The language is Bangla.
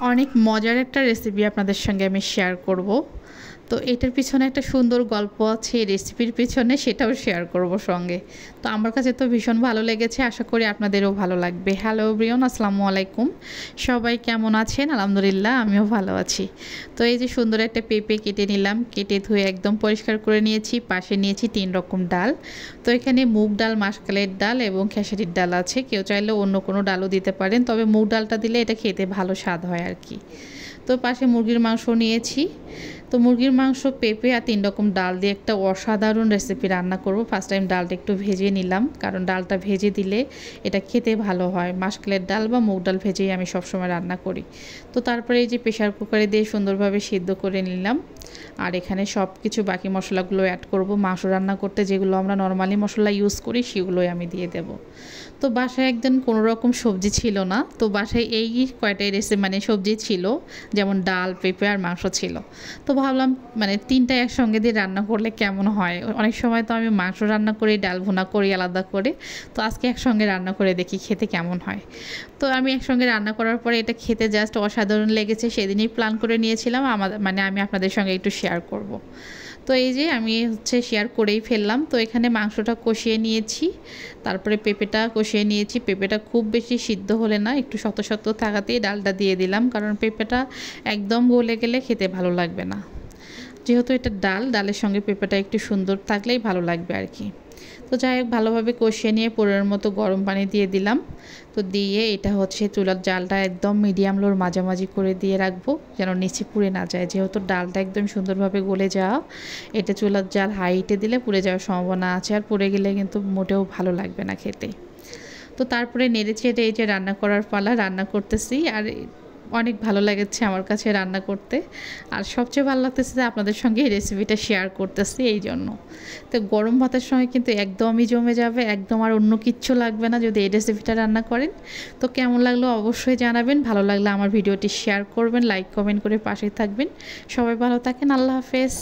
অনেক মজার একটা রেসিপি আপনাদের সঙ্গে আমি শেয়ার করব। তো এটার পিছনে একটা সুন্দর গল্প আছে এই রেসিপির পিছনে, সেটাও শেয়ার করব সঙ্গে। তো আমার কাছে তো ভীষণ ভালো লেগেছে, আশা করি আপনাদেরও ভালো লাগবে। হ্যালো এভরিওয়ান, আসসালামু আলাইকুম। সবাই কেমন আছেন? আলহামদুলিল্লাহ, আমিও ভালো আছি। তো এই যে সুন্দর একটা পেঁপে কেটে নিলাম, কেটে ধুয়ে একদম পরিষ্কার করে নিয়েছি। পাশে নিয়েছি 3 রকম ডাল। তো এখানে মুগ ডাল, মাসকলাইয়ের ডাল এবং খেসারির ডাল আছে। কেউ চাইলে অন্য কোনো ডালও দিতে পারেন, তবে মুগ ডালটা দিলে এটা খেতে ভালো স্বাদ হয় আর কি। তো পাশে মুরগির মাংস নিয়েছি। তো মুরগির মাংস, পেঁপে আর 3 রকম ডাল দিয়ে একটা অসাধারণ রেসিপি রান্না করব। ফার্স্ট টাইম ডালটা একটু ভেজে নিলাম, কারণ ডালটা ভেজে দিলে এটা খেতে ভালো হয়। মাসকলাইয়ের ডাল বা মুগ ডাল ভেজেই আমি সবসময় রান্না করি। তো তারপরে এই যে প্রেশার কুকারে দিয়ে সুন্দরভাবে সিদ্ধ করে নিলাম। আর এখানে সব কিছু বাকি মশলাগুলো অ্যাড করব। মাংস রান্না করতে যেগুলো আমরা নর্মালি মশলা ইউজ করি সেগুলোই আমি দিয়ে দেব। তো বাসায় একদিন কোনো রকম সবজি ছিল না, তো বাসায় এই কয়টাই সবজি ছিল, যেমন ডাল, পেঁপে আর মাংস ছিল। তো ভাবলাম তিনটা একসঙ্গে দিয়ে রান্না করলে কেমন হয়। অনেক সময় তো আমি মাংস রান্না করি, ডাল ভুনা করি আলাদা করে। তো আজকে একসঙ্গে রান্না করে দেখি খেতে কেমন হয়। তো আমি একসঙ্গে রান্না করার পরে এটা খেতে জাস্ট অসাধারণ লেগেছে। সেদিনই প্ল্যান করে নিয়েছিলাম আমি আপনাদের সঙ্গে একটু শেয়ার করব। তো এই যে আমি শেয়ার করেই ফেললাম। তো এখানে মাংসটা কষিয়ে নিয়েছি, তারপরে পেঁপেটা কষিয়ে নিয়েছি। পেঁপেটা খুব বেশি সিদ্ধ হলে না, একটু শত শত থাকাতেই ডালটা দিয়ে দিলাম, কারণ পেঁপেটা একদম গলে গেলে খেতে ভালো লাগবে না। যেহেতু এটা ডালের সঙ্গে পেঁপেটা একটু সুন্দর থাকলেই ভালো লাগবে আর কি। তো যাই হোক, ভালোভাবে কষিয়ে নিয়ে পরিমাণ মতো গরম পানি দিয়ে দিলাম। তো দিয়ে এটা চুলার জালটা একদম মিডিয়াম লোর মাঝামাঝি করে দিয়ে রাখবো, যেন নিচে পুড়ে না যায়। যেহেতু ডালটা একদম সুন্দরভাবে গলে যাওয়া, এটা চুলার জাল হাইটে দিলে পুড়ে যাওয়ার সম্ভাবনা আছে, আর পুড়ে গেলে কিন্তু মোটেও ভালো লাগবে না খেতে। তো তারপরে নেড়েচেড়ে এই যে রান্না করার পালা, রান্না করতেছি। আর অনেক ভালো লেগেছে আমার কাছে রান্না করতে। আর সবচেয়ে ভালো লাগতেছে যে আপনাদের সঙ্গে এই রেসিপিটা শেয়ার করতেছি এই জন্য। তো গরম ভাতের সঙ্গে কিন্তু একদমই জমে যাবে, একদম আর অন্য কিচ্ছু লাগবে না যদি এই রেসিপিটা রান্না করেন। তো কেমন লাগলো অবশ্যই জানাবেন। ভালো লাগলে আমার ভিডিওটি শেয়ার করবেন, লাইক কমেন্ট করে পাশে থাকবেন। সবাই ভালো থাকেন, আল্লাহ হাফেজ।